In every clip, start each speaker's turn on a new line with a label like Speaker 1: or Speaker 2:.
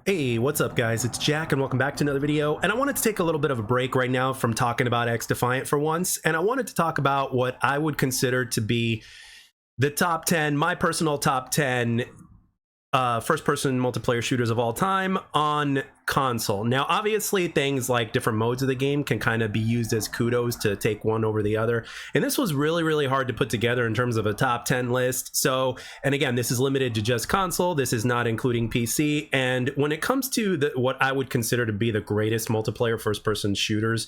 Speaker 1: Hey, what's up guys? It's Jack and welcome back to another video. And I wanted to take a little bit of a break right now from talking about X Defiant for once. And I wanted to talk about what I would consider to be the top 10, my personal top 10 first-person multiplayer shooters of all time on console. Now, obviously, things like different modes of the game can kind of be used as kudos to take one over the other. And this was really hard to put together in terms of a top 10 list. So, and again, this is limited to just console. This is not including PC. And when it comes to what I would consider to be the greatest multiplayer first-person shooters,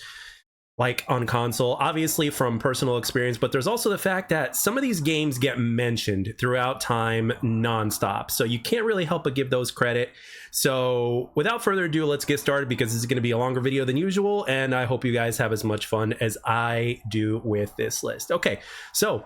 Speaker 1: like on console, obviously from personal experience, but there's also the fact that some of these games get mentioned throughout time nonstop. So you can't really help but give those credit. So without further ado, let's get started because this is going to be a longer video than usual. And I hope you guys have as much fun as I do with this list. Okay, so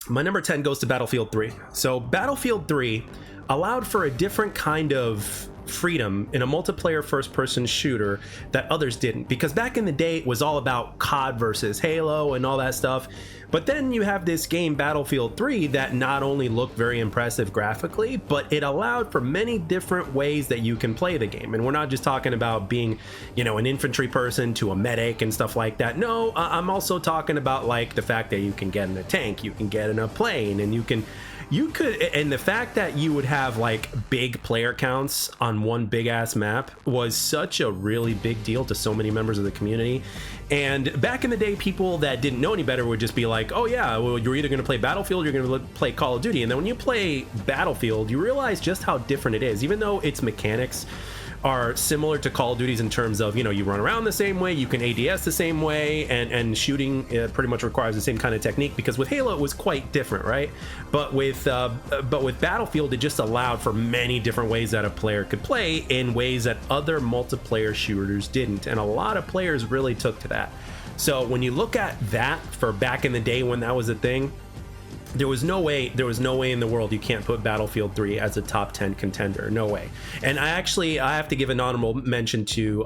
Speaker 1: my number 10 goes to Battlefield 3. So Battlefield 3 allowed for a different kind of freedom in a multiplayer first-person shooter that others didn't, because back in the day it was all about COD versus Halo and all that stuff. But then you have this game Battlefield 3 that not only looked very impressive graphically, but it allowed for many different ways that you can play the game. And we're not just talking about being, you know, an infantry person to a medic and stuff like that. No, I'm also talking about like the fact that you can get in a tank, you can get in a plane, and you could, and the fact that you would have like big player counts on one big ass map was such a really big deal to so many members of the community. And back in the day, people that didn't know any better would just be like, oh yeah, well, you're either going to play Battlefield or you're going to play Call of Duty. And then when you play Battlefield, you realize just how different it is. Even though its mechanics are similar to Call of Duty's in terms of, you know, you run around the same way, you can ADS the same way, and shooting pretty much requires the same kind of technique, because with Halo it was quite different, right? But with Battlefield, it just allowed for many different ways that a player could play in ways that other multiplayer shooters didn't, and a lot of players really took to that. So when you look at that for back in the day when that was a thing, there was no way in the world you can't put Battlefield 3 as a top 10 contender. No way. And I have to give an honorable mention to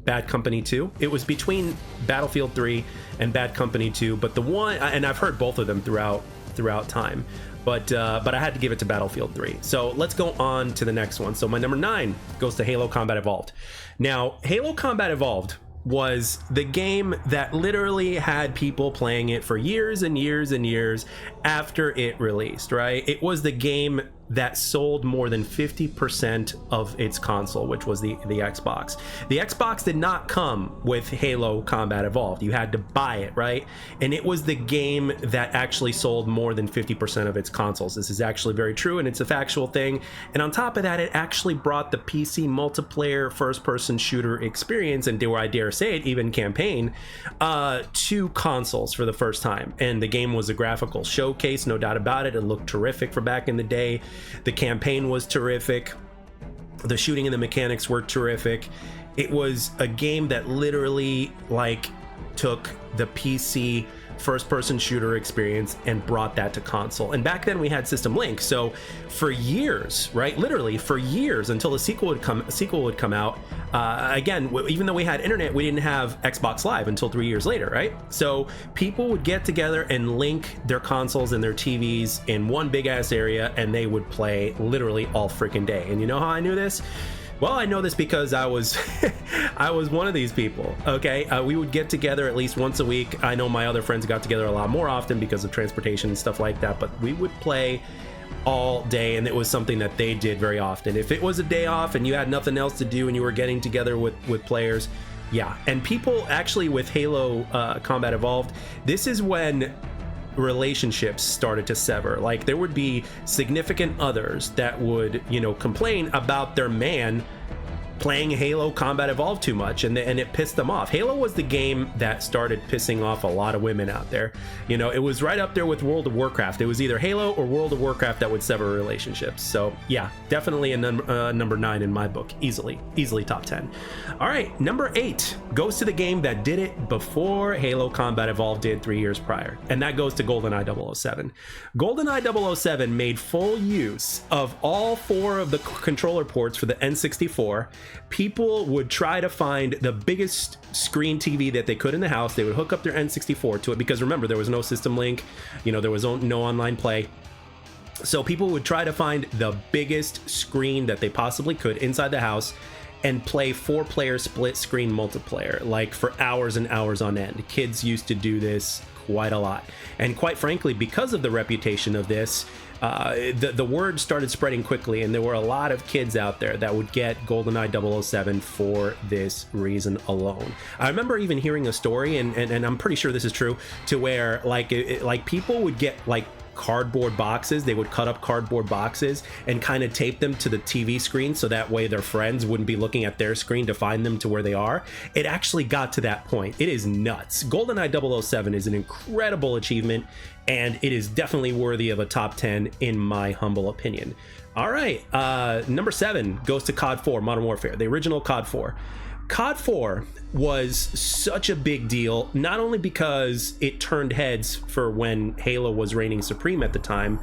Speaker 1: Bad Company 2. It was between Battlefield 3 and Bad Company 2, but the one, and I've heard both of them throughout time, but I had to give it to Battlefield 3. So let's go on to the next one. So my number 9 goes to Halo Combat Evolved. Now, Halo Combat Evolved was the game that literally had people playing it for years and years and years after it released, right? It was the game that sold more than 50% of its console, which was the Xbox. The Xbox did not come with Halo Combat Evolved. You had to buy it, right? And it was the game that actually sold more than 50% of its consoles. This is actually very true, and it's a factual thing. And on top of that, it actually brought the PC multiplayer first-person shooter experience, and I dare say it, even campaign, to consoles for the first time. And the game was a graphical showcase, no doubt about it. It looked terrific for back in the day. The campaign was terrific. The shooting and the mechanics were terrific. It was a game that literally like took the PC first-person shooter experience and brought that to console. And back then we had System Link, so for years, right, literally for years, until the sequel would come out, again, even though we had internet, we didn't have Xbox Live until 3 years later, right? So people would get together and link their consoles and their TVs in one big ass area, and they would play literally all freaking day. And you know how I knew this? Well, I know this because I was I was one of these people. Okay, we would get together at least once a week. I know my other friends got together a lot more often because of transportation and stuff like that, but we would play all day, and it was something that they did very often. If it was a day off and you had nothing else to do and you were getting together with players, yeah. And people actually with Halo Combat Evolved, this is when relationships started to sever. Like, there would be significant others that would, you know, complain about their man playing Halo Combat Evolved too much, and it pissed them off. Halo was the game that started pissing off a lot of women out there. You know, it was right up there with World of Warcraft. It was either Halo or World of Warcraft that would sever relationships. So yeah, definitely a number 9 in my book. Easily top 10. All right, number 8 goes to the game that did it before Halo Combat Evolved did 3 years prior, and that goes to GoldenEye 007. GoldenEye 007 made full use of all 4 of the controller ports for the N64. People would try to find the biggest screen TV that they could in the house. They would hook up their N64 to it, because remember, there was no System Link, you know, there was no online play. So people would try to find the biggest screen that they possibly could inside the house and play 4-player split screen multiplayer, like for hours and hours on end. Kids used to do this quite a lot. And quite frankly, because of the reputation of this, the word started spreading quickly, and there were a lot of kids out there that would get GoldenEye 007 for this reason alone. I remember even hearing a story, and I'm pretty sure this is true, to where like people would get like cardboard boxes. They would cut up cardboard boxes and kind of tape them to the TV screen so that way their friends wouldn't be looking at their screen to find them to where they are. It actually got to that point. It is nuts. GoldenEye 007 is an incredible achievement, and it is definitely worthy of a top 10 in my humble opinion. All right, number 7 goes to COD 4 Modern Warfare, the original COD 4. COD 4 was such a big deal, not only because it turned heads for when Halo was reigning supreme at the time,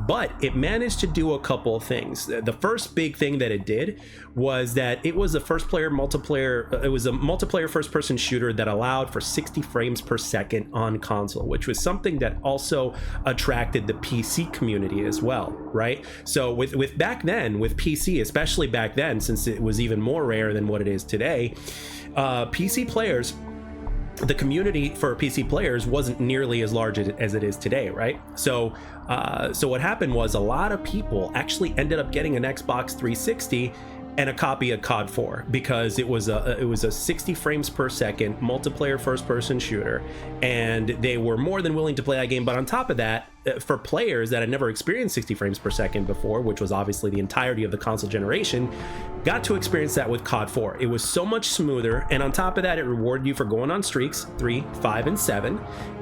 Speaker 1: but it managed to do a couple of things. The first big thing that it did was that it was a multiplayer first-person shooter that allowed for 60 frames per second on console, which was something that also attracted the PC community as well, right? So with back then, with PC, especially back then, since it was even more rare than what it is today, PC players, the community for PC players wasn't nearly as large as it is today, right? So what happened was a lot of people actually ended up getting an Xbox 360 and a copy of COD 4 because it was a 60 frames per second multiplayer first-person shooter, and they were more than willing to play that game. But on top of that, for players that had never experienced 60 frames per second before, which was obviously the entirety of the console generation, got to experience that with COD 4. It was so much smoother, and on top of that, it rewarded you for going on streaks 3, 5, and 7.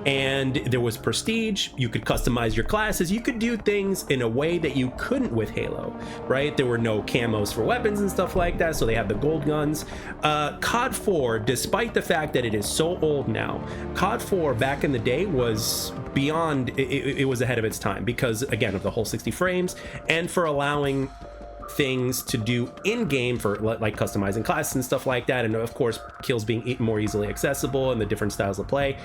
Speaker 1: And there was prestige. You could customize your classes. You could do things in a way that you couldn't with Halo, right? There were no camos for weapons and stuff like that, so they had the gold guns. COD 4, despite the fact that it is so old now, COD 4 back in the day was beyond, it was ahead of its time because, again, of the whole 60 frames and for allowing things to do in-game for like customizing classes and stuff like that, and of course kills being more easily accessible and the different styles of play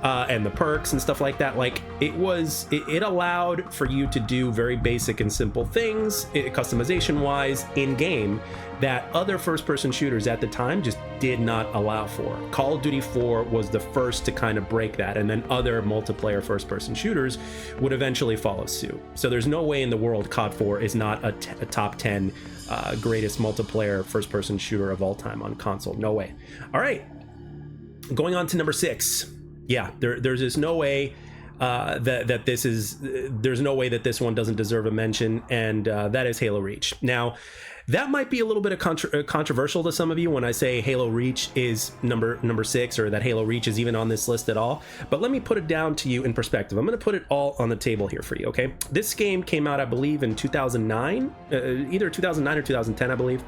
Speaker 1: and the perks and stuff like that. Like it allowed for you to do very basic and simple things customization wise in-game that other first-person shooters at the time just did not allow for. Call of Duty 4 was the first to kind of break that, and then other multiplayer first-person shooters would eventually follow suit. So there's no way in the world COD 4 is not a top 10 greatest multiplayer first-person shooter of all time on console. No way. All right, going on to number 6. Yeah, there's just no way there's no way that this one doesn't deserve a mention, and that is Halo Reach. Now, that might be a little bit of controversial to some of you when I say Halo Reach is number 6, or that Halo Reach is even on this list at all. But let me put it down to you in perspective. I'm going to put it all on the table here for you, okay? This game came out, I believe, in 2009, either 2009 or 2010, I believe.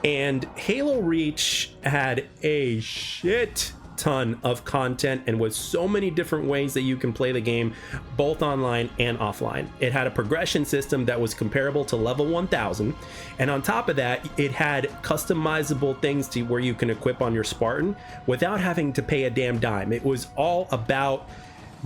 Speaker 1: And Halo Reach had a shit ton of content and with so many different ways that you can play the game both online and offline. It had a progression system that was comparable to level 1000, and on top of that it had customizable things to where you can equip on your Spartan without having to pay a damn dime. It was all about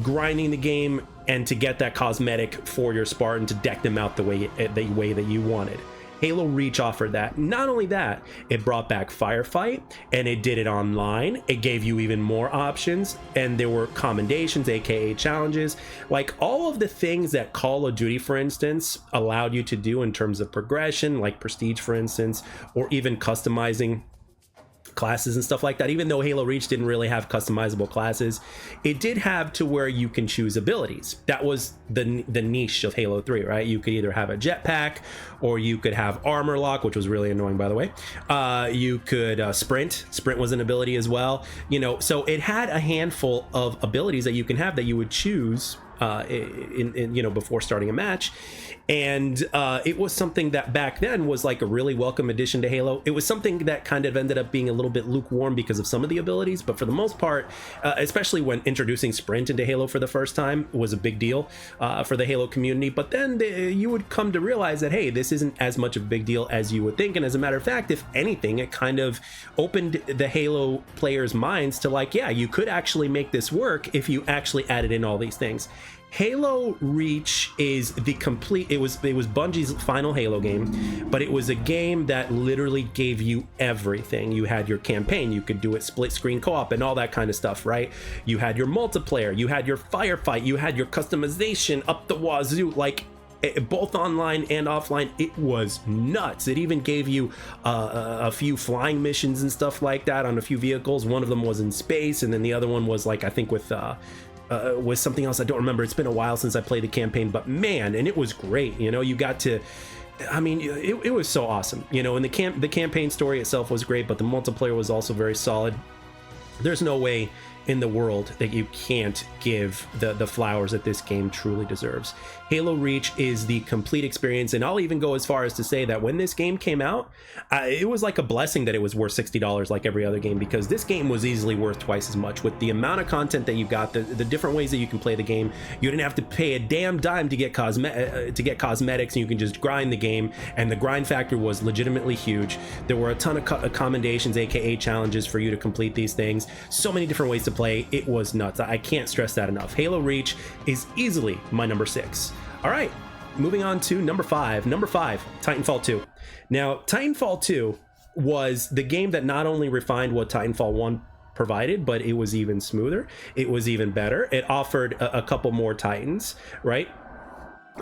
Speaker 1: grinding the game and to get that cosmetic for your Spartan to deck them out the way that you wanted. Halo Reach offered that. Not only that, it brought back Firefight, and it did it online. It gave you even more options, and there were commendations, aka challenges, like all of the things that Call of Duty, for instance, allowed you to do in terms of progression, like Prestige, for instance, or even customizing classes and stuff like that. Even though Halo Reach didn't really have customizable classes, it did have to where you can choose abilities. That was the niche of Halo 3, right? You could either have a jetpack, or you could have armor lock, which was really annoying, by the way. You could sprint was an ability as well, you know. So it had a handful of abilities that you can have that you would choose in you know, before starting a match. And it was something that back then was like a really welcome addition to Halo. It was something that kind of ended up being a little bit lukewarm because of some of the abilities, but for the most part, especially when introducing sprint into Halo for the first time, was a big deal for the Halo community. But then you would come to realize that, hey, this isn't as much of a big deal as you would think. And as a matter of fact, if anything, it kind of opened the Halo players' minds to like, yeah, you could actually make this work if you actually added in all these things. Halo Reach is the complete, it was Bungie's final Halo game, but it was a game that literally gave you everything. You had your campaign, you could do it split screen co-op and all that kind of stuff, right? You had your multiplayer, you had your firefight, you had your customization up the wazoo, like both online and offline. It was nuts. It even gave you a few flying missions and stuff like that on a few vehicles. One of them was in space, and then the other one was like, I think with something else. I don't remember. It's been a while since I played the campaign, but man, and it was great. You know, you got to, I mean, it was so awesome. You know, and the campaign story itself was great, but the multiplayer was also very solid. There's no way in the world that you can't give the flowers that this game truly deserves. Halo Reach is the complete experience, and I'll even go as far as to say that when this game came out, it was like a blessing that it was worth $60 like every other game, because this game was easily worth twice as much. With the amount of content that you got, the different ways that you can play the game, you didn't have to pay a damn dime to get cosmetics, and you can just grind the game, and the grind factor was legitimately huge. There were a ton of commendations, aka challenges, for you to complete these things. So many different ways to play. It was nuts. I can't stress that enough. Halo Reach is easily my number 6. All right, moving on to number 5. Number 5, Titanfall 2. Now, Titanfall 2 was the game that not only refined what Titanfall 1 provided, but it was even smoother. It was even better. It offered a couple more Titans, right,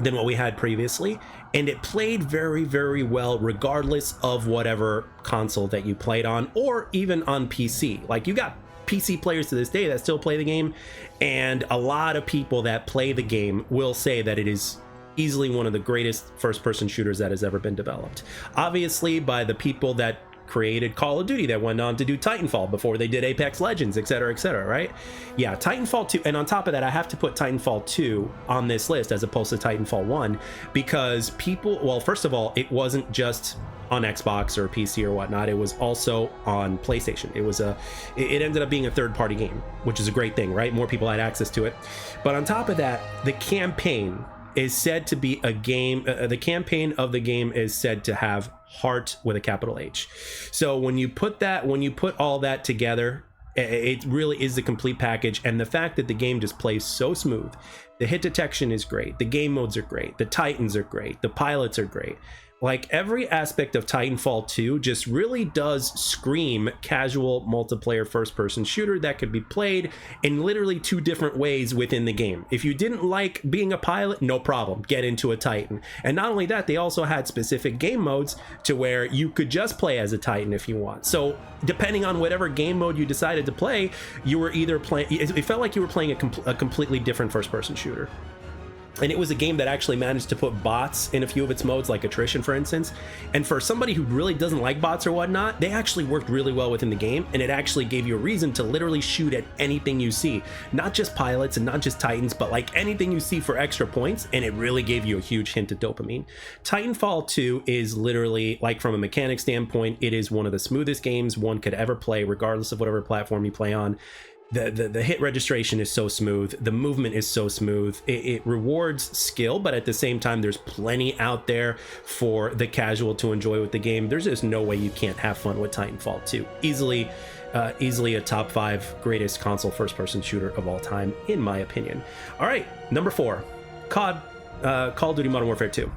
Speaker 1: than what we had previously, and it played very, very well regardless of whatever console that you played on, or even on PC. Like, you got PC players to this day that still play the game, and a lot of people that play the game will say that it is easily one of the greatest first-person shooters that has ever been developed. Obviously, by the people that created Call of Duty, that went on to do Titanfall before they did Apex Legends, etc., right? Yeah, Titanfall 2, and on top of that, I have to put Titanfall 2 on this list as opposed to Titanfall 1, because people, well, first of all, it wasn't just on Xbox or PC or whatnot, it was also on PlayStation. It ended up being a third-party game, which is a great thing, right? More people had access to it. But on top of that, the campaign is said to be a game, the campaign of the game is said to have heart with a capital H. So when you put all that together, it really is the complete package. And the fact that the game just plays so smooth, the hit detection is great, the game modes are great, the Titans are great, the pilots are great. Like, every aspect of Titanfall 2 just really does scream casual multiplayer first-person shooter that could be played in literally 2 different ways within the game. If you didn't like being a pilot, no problem, get into a Titan. And not only that, they also had specific game modes to where you could just play as a Titan if you want. So depending on whatever game mode you decided to play, you were either playing, it felt like you were playing a completely different first-person shooter. And it was a game that actually managed to put bots in a few of its modes, like attrition, for instance. And for somebody who really doesn't like bots or whatnot, they actually worked really well within the game, and it actually gave you a reason to literally shoot at anything you see. Not just pilots and not just Titans, but like anything you see for extra points, and it really gave you a huge hint of dopamine. Titanfall 2 is literally, like, from a mechanic standpoint, it is one of the smoothest games one could ever play, regardless of whatever platform you play on. The hit registration is so smooth, the movement is so smooth, it rewards skill, but at the same time there's plenty out there for the casual to enjoy with the game. There's just no way you can't have fun with Titanfall 2. Easily a top 5 greatest console first-person shooter of all time, in my opinion. All right, number 4, Call of Duty Modern Warfare 2.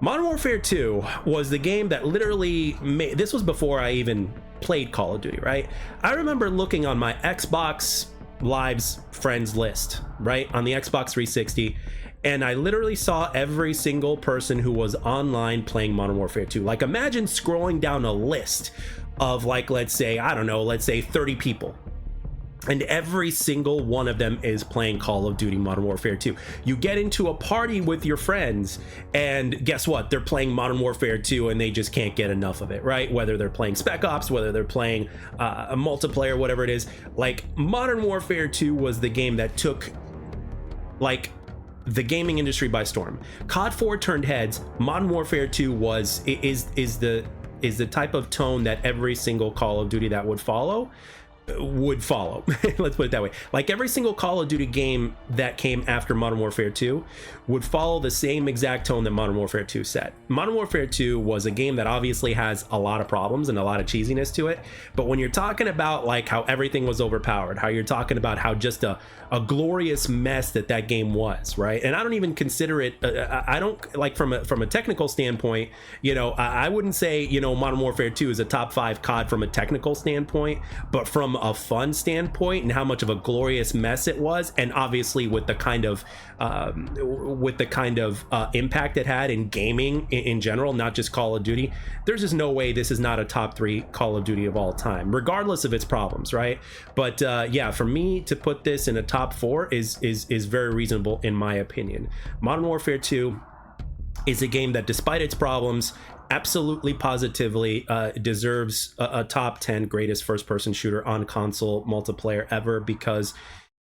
Speaker 1: Modern Warfare 2 was the game that literally made, this was before I even played Call of Duty, right? I remember looking on my Xbox Live's friends list, right, on the Xbox 360, and I literally saw every single person who was online playing Modern Warfare 2. Like, imagine scrolling down a list of, like, let's say 30 people, and every single one of them is playing Call of Duty Modern Warfare 2. You get into a party with your friends, and guess what? They're playing Modern Warfare 2, and they just can't get enough of it, right? Whether they're playing Spec Ops, whether they're playing a multiplayer, whatever it is. Like, Modern Warfare 2 was the game that took, like, the gaming industry by storm. COD 4 turned heads. Modern Warfare 2 is the type of tone that every single Call of Duty that would follow would follow. Let's put it that way. Like every single Call of Duty game that came after Modern Warfare 2 would follow the same exact tone that Modern Warfare 2 set. Modern Warfare 2 was a game that obviously has a lot of problems and a lot of cheesiness to it, but when you're talking about like how everything was overpowered, how you're talking about how just a glorious mess that game was, right? And I don't even consider it I don't like from a technical standpoint, you know, I wouldn't say, you know, Modern Warfare 2 is a top 5 COD from a technical standpoint, but from a fun standpoint and how much of a glorious mess it was, and obviously with the kind of impact it had in gaming in general, not just Call of Duty, there's just no way this is not a top 3 Call of Duty of all time, regardless of its problems, right? But yeah, for me to put this in a top 4 is very reasonable in my opinion. Modern Warfare 2 is a game that, despite its problems, absolutely positively deserves a top 10 greatest first-person shooter on console multiplayer ever, because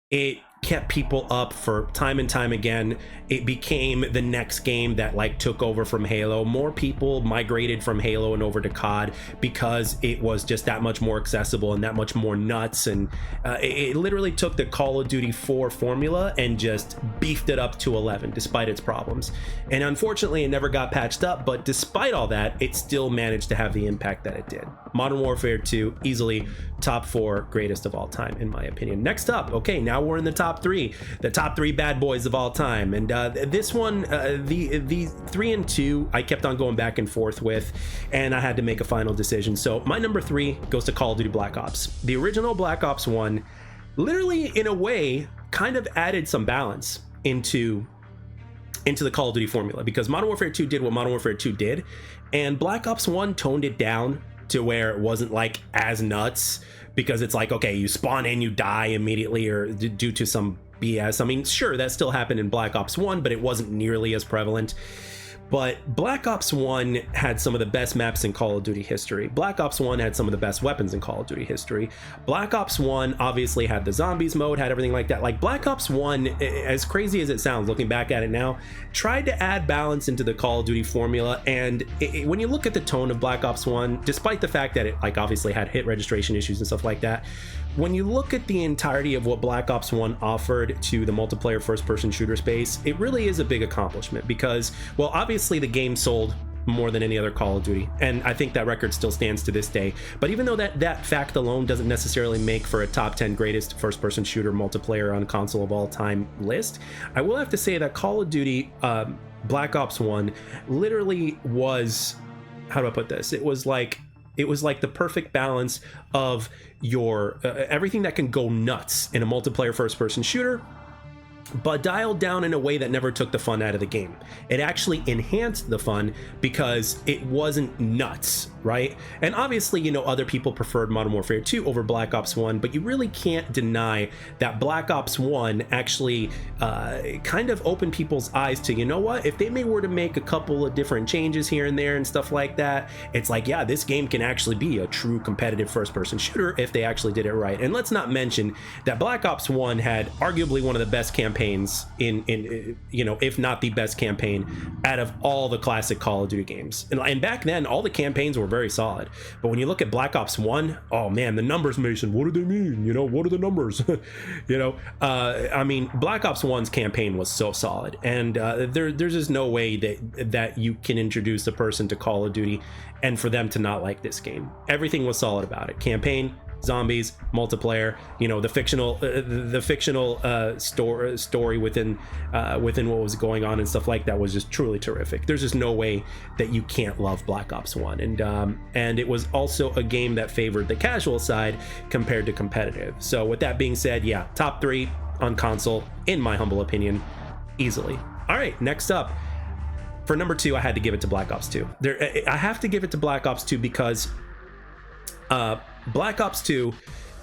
Speaker 1: it kept people up for time and time again. It became the next game that like took over from Halo. More people migrated from Halo and over to COD because it was just that much more accessible and that much more nuts, and it literally took the Call of Duty 4 formula and just beefed it up to 11 despite its problems. And unfortunately it never got patched up, but despite all that, it still managed to have the impact that it did. Modern Warfare 2, easily top 4 greatest of all time in my opinion. Next up, okay, now we're in the top 3, the top 3 bad boys of all time. And this one, the 3 and 2, I kept on going back and forth with, and I had to make a final decision. So my number 3 goes to Call of Duty Black Ops. The original Black Ops 1 literally, in a way, kind of added some balance into the Call of Duty formula, because Modern Warfare 2 did what Modern Warfare 2 did, and Black Ops 1 toned it down to where it wasn't like as nuts, because it's like, okay, you spawn in, you die immediately or due to some BS. I mean, sure, that still happened in Black Ops 1, but it wasn't nearly as prevalent. But Black Ops 1 had some of the best maps in Call of Duty history. Black Ops 1 had some of the best weapons in Call of Duty history. Black Ops 1 obviously had the zombies mode, had everything like that. Like Black Ops 1, as crazy as it sounds looking back at it now, tried to add balance into the Call of Duty formula. And when you look at the tone of Black Ops 1, despite the fact that it like obviously had hit registration issues and stuff like that, when you look at the entirety of what Black Ops 1 offered to the multiplayer first-person shooter space, it really is a big accomplishment, because, well, obviously the game sold more than any other Call of Duty, and I think that record still stands to this day. But even though that fact alone doesn't necessarily make for a top 10 greatest first-person shooter multiplayer on console of all time list, I will have to say that Call of Duty Black Ops 1 literally was, how do I put this? It was like the perfect balance of your everything that can go nuts in a multiplayer first-person shooter, but dialed down in a way that never took the fun out of the game. It actually enhanced the fun because it wasn't nuts, right? And obviously, you know, other people preferred Modern Warfare 2 over Black Ops 1, but you really can't deny that Black Ops 1 actually kind of opened people's eyes to, you know what, if they were to make a couple of different changes here and there and stuff like that, it's like, yeah, this game can actually be a true competitive first-person shooter if they actually did it right. And let's not mention that Black Ops 1 had arguably one of the best campaigns in you know, if not the best campaign out of all the classic Call of Duty games. And back then, all the campaigns were very solid. But when you look at Black Ops 1, oh man, the numbers, Mason, what do they mean? You know, what are the numbers? You know, I mean, Black Ops 1's campaign was so solid, and there's just no way that you can introduce a person to Call of Duty and for them to not like this game. Everything was solid about it. Campaign, zombies, multiplayer, you know, the fictional story within what was going on and stuff like that was just truly terrific. There's just no way that you can't love Black Ops 1. And it was also a game that favored the casual side compared to competitive. So with that being said, yeah, top 3 on console, in my humble opinion, easily. All right, next up, for number 2, I had to give it to Black Ops 2. I have to give it to Black Ops 2 because Black Ops 2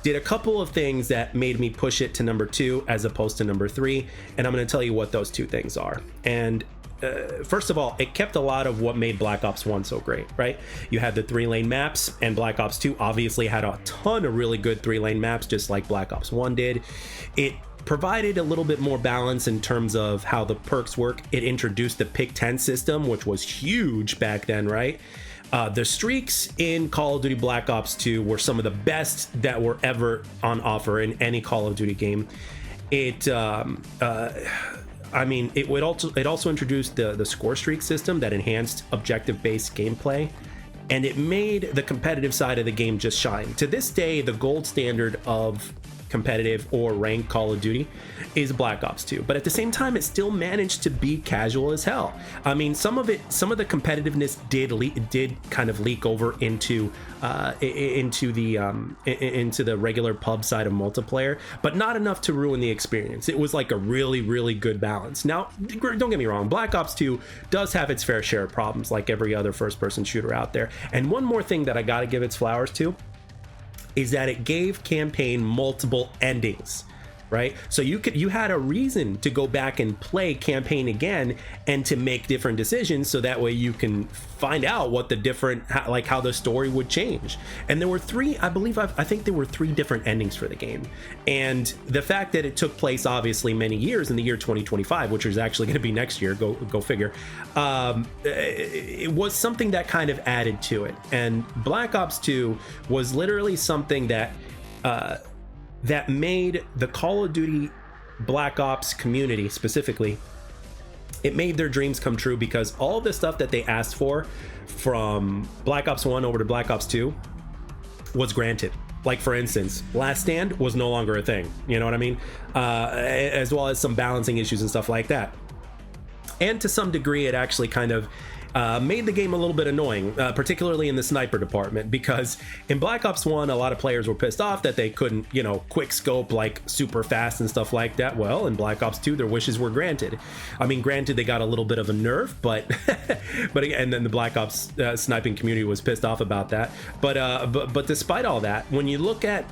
Speaker 1: did a couple of things that made me push it to number 2 as opposed to number 3, and I'm going to tell you what those 2 things are. And first of all, it kept a lot of what made Black Ops 1 so great, right? You had the 3-lane maps, and Black Ops 2 obviously had a ton of really good 3-lane maps, just like Black Ops 1 did. It provided a little bit more balance in terms of how the perks work. It introduced the pick 10 system, which was huge back then, right? The streaks in Call of Duty Black Ops 2 were some of the best that were ever on offer in any Call of Duty game. It also introduced the score streak system that enhanced objective-based gameplay, and it made the competitive side of the game just shine. To this day, the gold standard of competitive or ranked Call of Duty is Black Ops 2, but at the same time, it still managed to be casual as hell. I mean, some of the competitiveness did kind of leak over into the regular pub side of multiplayer, but not enough to ruin the experience. It was like a really, really good balance. Now, don't get me wrong, Black Ops 2 does have its fair share of problems, like every other first-person shooter out there. And one more thing that I gotta give its flowers to is that it gave campaign multiple endings, right? So you had a reason to go back and play campaign again and to make different decisions, so that way you can find out what the different, like how the story would change. And there were three, I think there were three different endings for the game. And the fact that it took place obviously many years in the year 2025, which is actually going to be next year, go figure, it was something that kind of added to it. And Black Ops 2 was literally something that that made the Call of Duty Black Ops community specifically, it made their dreams come true, because all of the stuff that they asked for from Black Ops 1 over to Black Ops 2 was granted. Like, for instance, Last Stand was no longer a thing, you know what I mean? As well as some balancing issues and stuff like that. And to some degree, it actually kind of made the game a little bit annoying, particularly in the sniper department, because in Black Ops 1, a lot of players were pissed off that they couldn't, quick scope like super fast and stuff like that. Well, in Black Ops 2, their wishes were granted. I mean, granted, they got a little bit of a nerf, but and then the Black Ops sniping community was pissed off about that. But despite all that, when you look at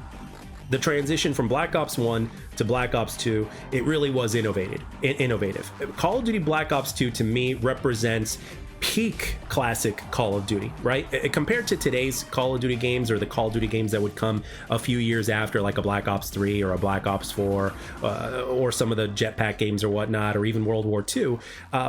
Speaker 1: the transition from Black Ops 1 to Black Ops 2, it really was innovative. Call of Duty Black Ops 2 to me represents peak classic Call of Duty, right? Compared to today's Call of Duty games, or the Call of Duty games that would come a few years after, like a Black Ops 3 or a Black Ops 4, or some of the jetpack games or whatnot, or even World War II,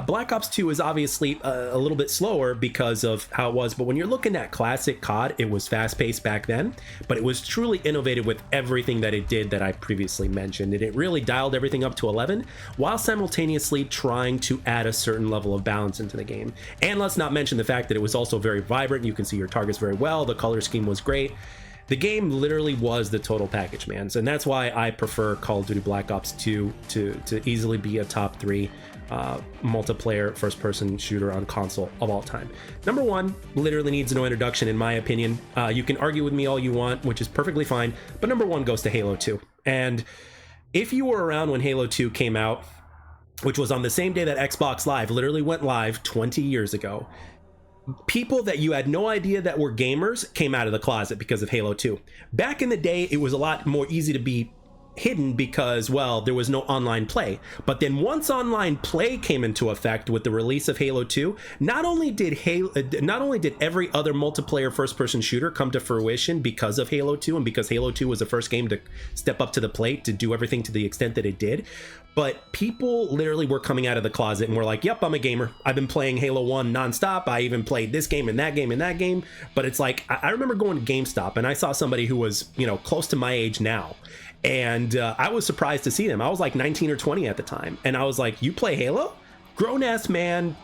Speaker 1: Black Ops 2 is obviously a little bit slower because of how it was. But when you're looking at classic COD, it was fast-paced back then, but it was truly innovative with everything that it did that I previously mentioned. And it really dialed everything up to 11, while simultaneously trying to add a certain level of balance into the game. And let's not mention the fact that it was also very vibrant. You can see your targets very well. The color scheme was great. The game literally was the total package, man. And that's why I prefer Call of Duty Black Ops 2 to easily be a top 3 multiplayer first-person shooter on console of all time. Number 1 literally needs no introduction, in my opinion. You can argue with me all you want, which is perfectly fine, but number 1 goes to Halo 2. And if you were around when Halo 2 came out, which was on the same day that Xbox Live literally went live 20 years ago, people that you had no idea that were gamers came out of the closet because of Halo 2. Back in the day, it was a lot more easy to be hidden because, well, there was no online play. But then once online play came into effect with the release of Halo 2, not only did every other multiplayer first-person shooter come to fruition because of Halo 2, and because Halo 2 was the first game to step up to the plate to do everything to the extent that it did, but people literally were coming out of the closet and were like, yep, I'm a gamer. I've been playing Halo 1 nonstop. I even played this game and that game and that game. But it's like, I remember going to GameStop and I saw somebody who was, close to my age now. And I was surprised to see them. I was like 19 or 20 at the time. And I was like, you play Halo? Grown-ass man,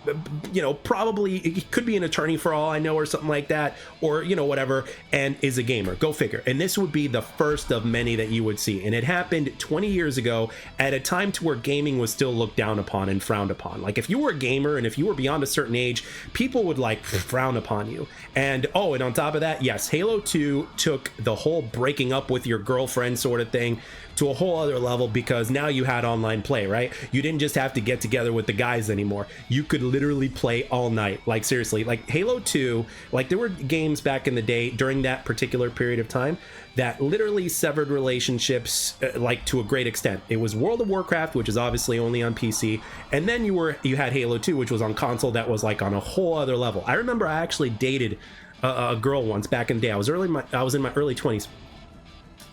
Speaker 1: probably he could be an attorney for all I know, or something like that, or whatever, and is a gamer. Go figure. And this would be the first of many that you would see. And it happened 20 years ago at a time to where gaming was still looked down upon and frowned upon. Like, if you were a gamer and if you were beyond a certain age, people would like frown upon you. And and on top of that, yes, Halo 2 took the whole breaking up with your girlfriend sort of thing to a whole other level, because now you had online play, right? You didn't just have to get together with the guys anymore. You could literally play all night. Like, seriously, like Halo 2, like there were games back in the day during that particular period of time that literally severed relationships like to a great extent. It was World of Warcraft, which is obviously only on PC, and then you had Halo 2, which was on console, that was like on a whole other level. I remember I actually dated a girl once back in the day. I was in my early 20s.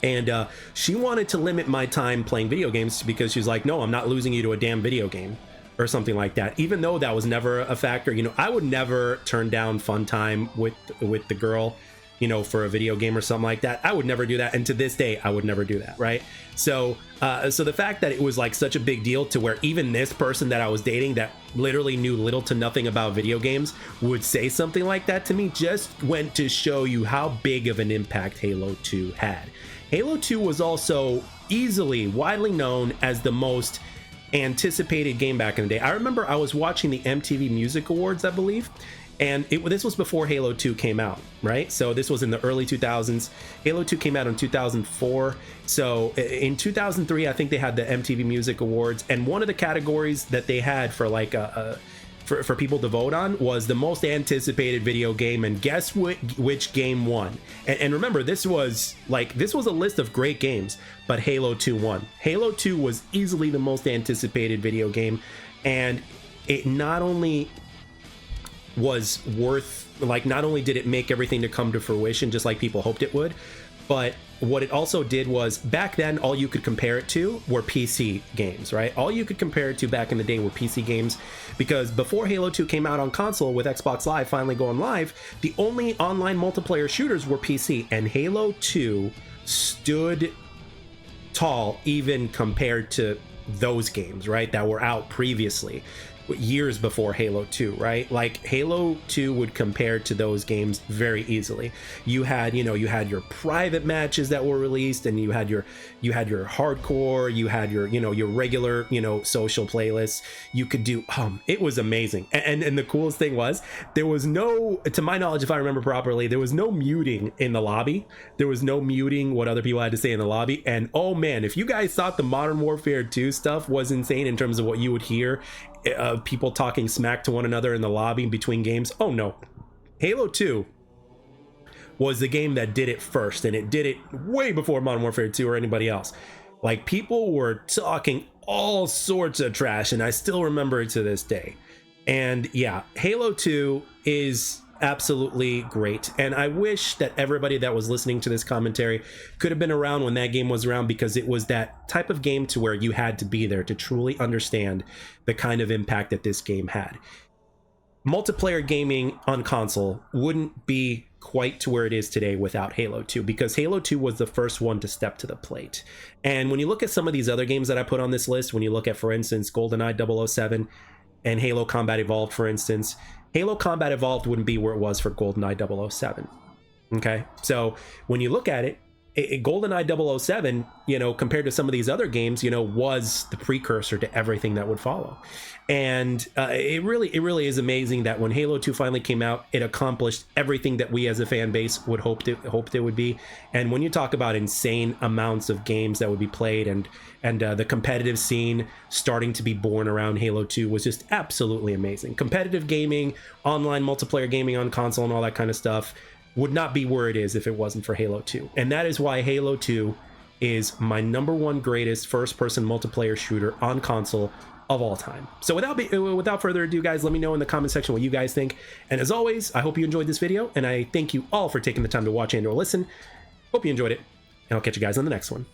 Speaker 1: And she wanted to limit my time playing video games because she's like, no, I'm not losing you to a damn video game. or something like that. Even though that was never a factor, you know, I would never turn down fun time with the girl, you know, for a video game or something like that. I would never do that, and to this day I would never do that, right? So so the fact that it was like such a big deal to where even this person that I was dating that literally knew little to nothing about video games would say something like that to me just went to show you how big of an impact Halo 2 had. Halo 2 was also easily widely known as the most anticipated game back in the day. I remember I was watching the MTV Music Awards, I believe, and this was before Halo 2 came out, right? So this was in the early 2000s. Halo 2 came out in 2004. So in 2003, I think they had the MTV Music Awards, and one of the categories that they had for like for people to vote on was the most anticipated video game, and guess which game won? And remember, this was a list of great games, but Halo 2 won. Halo 2 was easily the most anticipated video game, and it not only was not only did it make everything to come to fruition just like people hoped it would, but what it also did was, back then all you could compare it to were PC games, right? All you could compare it to back in the day were PC games, because before Halo 2 came out on console with Xbox Live finally going live, the only online multiplayer shooters were PC, and Halo 2 stood tall even compared to those games, right, that were out previously years before Halo 2, right? Like Halo 2 would compare to those games very easily. You had your private matches that were released, and you had your hardcore, you had your regular, social playlists. You could do it was amazing. And the coolest thing was, there was no, to my knowledge, if I remember properly, there was no muting in the lobby. There was no muting what other people had to say in the lobby. And oh man, if you guys thought the Modern Warfare 2 stuff was insane in terms of what you would hear people talking smack to one another in the lobby between games, oh no, Halo 2 was the game that did it first, and it did it way before Modern Warfare 2 or anybody else. Like, people were talking all sorts of trash, and I still remember it to this day. And yeah, Halo 2 is absolutely great, and I wish that everybody that was listening to this commentary could have been around when that game was around, because it was that type of game to where you had to be there to truly understand the kind of impact that this game had. Multiplayer gaming on console wouldn't be quite to where it is today without Halo 2, because Halo 2 was the first one to step to the plate. And when you look at some of these other games that I put on this list, when you look at, for instance, GoldenEye 007 and Halo Combat Evolved, for instance, Halo Combat Evolved wouldn't be where it was for GoldenEye 007. Okay, so when you look at it, GoldenEye 007, compared to some of these other games, was the precursor to everything that would follow. And it really is amazing that when Halo 2 finally came out, it accomplished everything that we as a fan base would hoped it would be. And when you talk about insane amounts of games that would be played, and the competitive scene starting to be born around Halo 2 was just absolutely amazing. Competitive gaming, online multiplayer gaming on console, and all that kind of stuff would not be where it is if it wasn't for Halo 2. And that is why Halo 2 is my #1 greatest first-person multiplayer shooter on console of all time. So without further ado, guys, let me know in the comment section what you guys think. And as always, I hope you enjoyed this video, and I thank you all for taking the time to watch and or listen. Hope you enjoyed it, and I'll catch you guys on the next one.